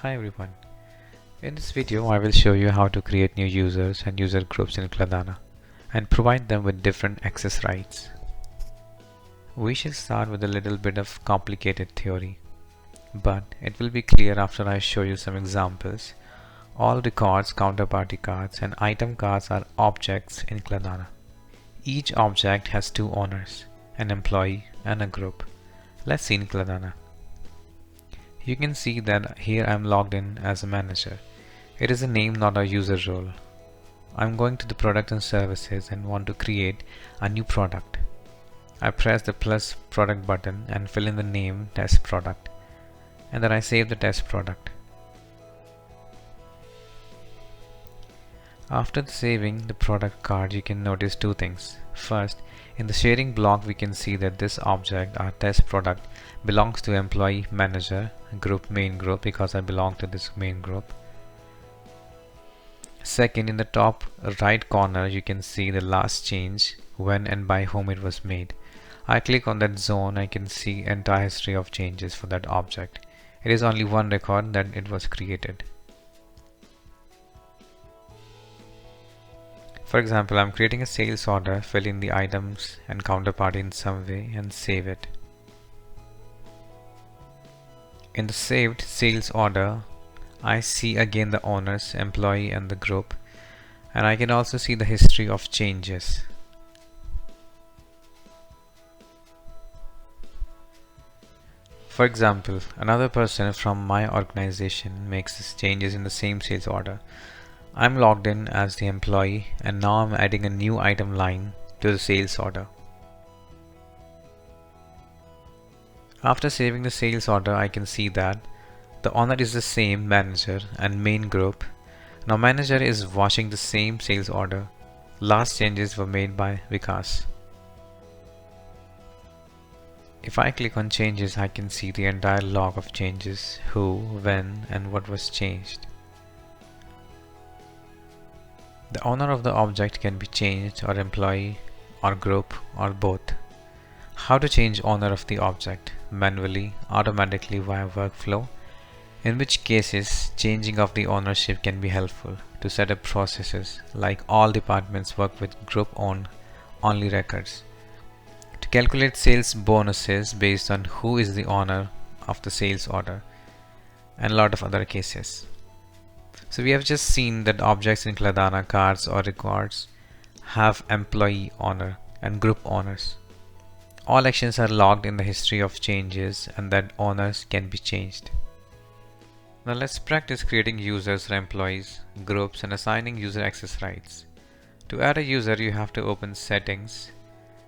Hi everyone. In this video I will show you how to create new users and user groups in Kladana and provide them with different access rights. We shall start with a little bit of complicated theory, but it will be clear after I show you some examples. All records, counterparty cards and item cards are objects in Kladana. Each object has two owners, an employee and a group. Let's see in Kladana. You can see that here I'm logged in as a manager. It is a name, not a user role. I'm going to the product and services and want to create a new product. I press the plus product button and fill in the name test product, and then I save the test product. After saving the product card, you can notice two things. First, in the sharing block we can see that this object, our test product, belongs to employee manager group main group because I belong to this main group. Second, in the top right corner you can see the last change, when and by whom it was made. I click on that zone, I can see entire history of changes for that object. It is only one record that it was created. For example, I'm creating a sales order, fill in the items and counterparty in some way and save it. In the saved sales order, I see again the owners, employee and the group, and I can also see the history of changes. For example, another person from my organization makes changes in the same sales order. I'm logged in as the employee and now I'm adding a new item line to the sales order. After saving the sales order, I can see that the owner is the same manager and main group. Now manager is watching the same sales order. Last changes were made by Vikas. If I click on changes, I can see the entire log of changes, who, when and what was changed. The owner of the object can be changed, or employee, or group, or both. How to change owner of the object? Manually, automatically via workflow, in which cases changing of the ownership can be helpful to set up processes like all departments work with group owned only records. To calculate sales bonuses based on who is the owner of the sales order, and a lot of other cases. So we have just seen that objects in Kladana, cards or records, have employee owner and group owners. All actions are logged in the history of changes and that owners can be changed. Now let's practice creating users or employees, groups and assigning user access rights. To add a user, you have to open settings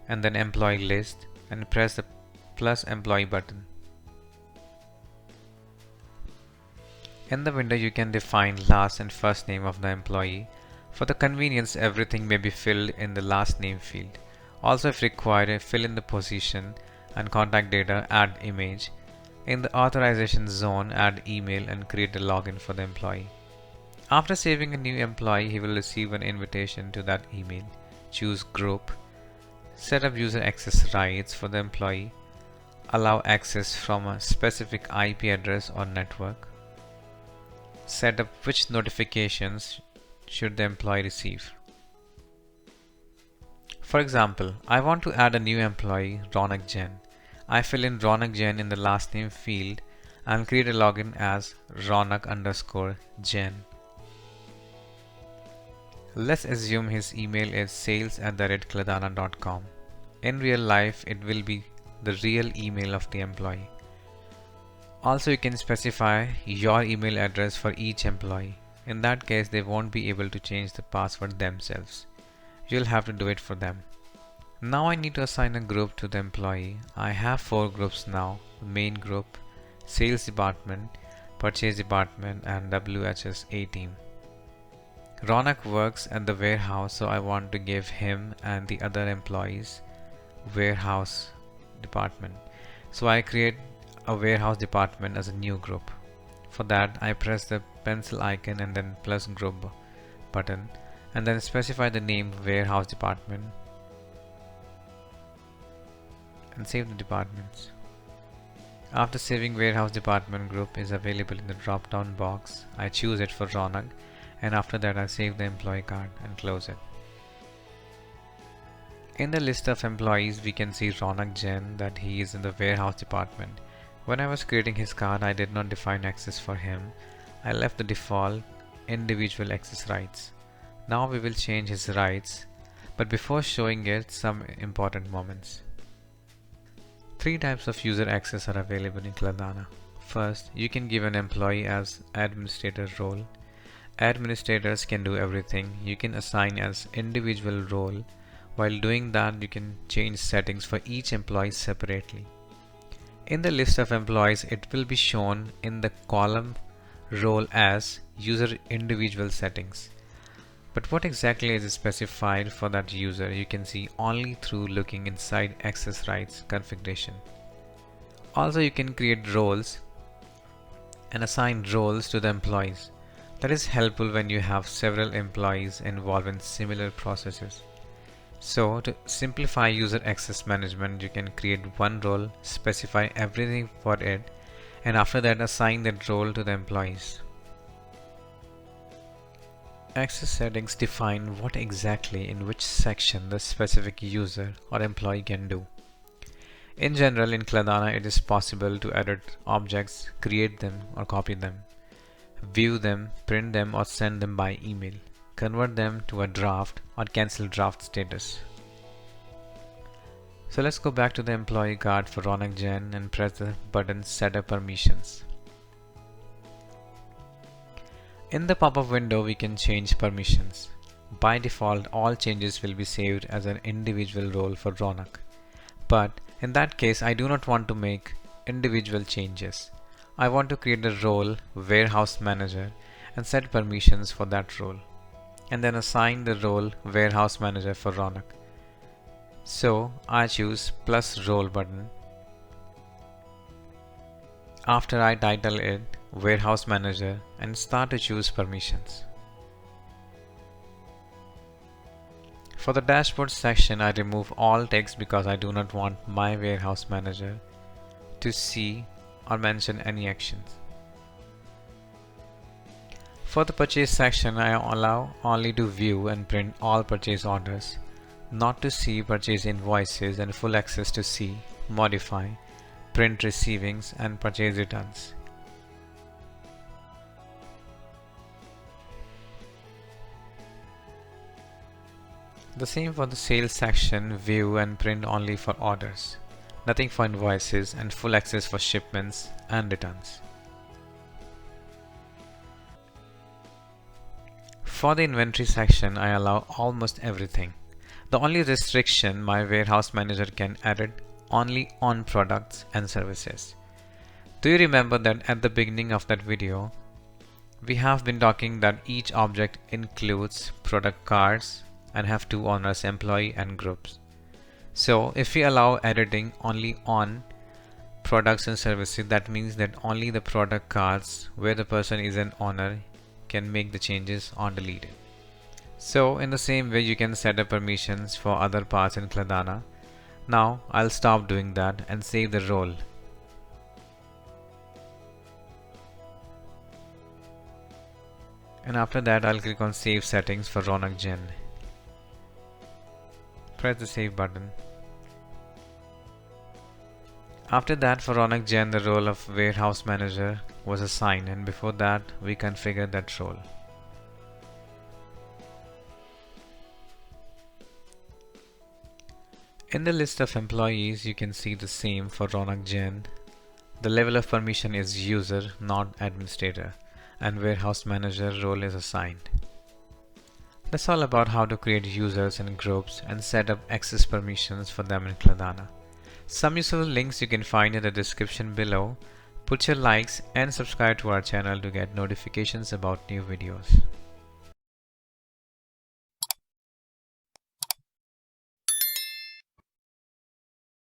and then employee list and press the plus employee button. In the window you can define last and first name of the employee. For the convenience, everything may be filled in the last name field. Also, if required, fill in the position and contact data, add image. In the authorization zone, add email and create a login for the employee. After saving a new employee, he will receive an invitation to that email. Choose group. Set up user access rights for the employee. Allow access from a specific IP address or network. Set up which notifications should the employee receive. For example, I want to add a new employee, Ronak Jain. I fill in Ronak Jain in the last name field and create a login as Ronak_Jain. Let's assume his email is sales@kladana.com. In real life, it will be the real email of the employee. Also, you can specify your email address for each employee. In that case, they won't be able to change the password themselves. You'll have to do it for them. Now I need to assign a group to the employee. I have 4 groups now: main group, sales department, purchase department and WHS team. Ronak works at the warehouse, so I want to give him and the other employees warehouse department. So I create a warehouse department as a new group. For that, I press the pencil icon and then plus group button and then specify the name warehouse department and save the departments. After saving warehouse department group is available in the drop down box, I choose it for Ronak, and after that I save the employee card and close it. In the list of employees we can see Ronak Jain, that he is in the warehouse department. When I was creating his card I did not define access for him. I left the default individual access rights. Now we will change his rights, but before showing it, some important moments. Three types of user access are available in Kladana. First, you can give an employee as administrator role. Administrators can do everything. You can assign as individual role. While doing that, you can change settings for each employee separately. In the list of employees, it will be shown in the column role as user individual settings. But what exactly is specified for that user you can see only through looking inside access rights configuration. Also, you can create roles and assign roles to the employees. That is helpful when you have several employees involved in similar processes. So to simplify user access management, you can create one role, specify everything for it, and after that assign that role to the employees. Access settings define what exactly in which section the specific user or employee can do. In general, in Kladana it is possible to edit objects, create them or copy them, view them, print them or send them by email, convert them to a draft or cancel draft status. So let's go back to the employee card for Ronak Jain and press the button Setup Permissions. In the pop-up window we can change permissions. By default all changes will be saved as an individual role for Ronak. But in that case I do not want to make individual changes. I want to create a role Warehouse Manager and set permissions for that role, and then assign the role Warehouse Manager for Ronak. So I choose plus role button. After I title it Warehouse Manager and start to choose permissions. For the dashboard section I remove all text because I do not want my Warehouse Manager to see or mention any actions. For the purchase section I allow only to view and print all purchase orders, not to see purchase invoices, and full access to see, modify, print receivings and purchase returns. The same for the sales section, view and print only for orders, nothing for invoices, and full access for shipments and returns. For the inventory section I allow almost everything. The only restriction my warehouse manager can edit only on products and services. Do you remember that at the beginning of that video we have been talking that each object includes product cards and have two owners, employee and groups. So if we allow editing only on products and services, that means that only the product cards where the person is an owner can make the changes or delete it. So in the same way you can set up permissions for other parts in Kladana. Now I'll stop doing that and save the role. And after that I'll click on Save Settings for Ronak Jain. Press the save button. After that for Ronak Jain the role of Warehouse Manager was assigned, and before that we configured that role. In the list of employees you can see the same for Ronak Jain. The level of permission is user, not administrator, and Warehouse Manager role is assigned. That's all about how to create users and groups and set up access permissions for them in Kladana. Some useful links you can find in the description below. Put your likes and subscribe to our channel to get notifications about new videos.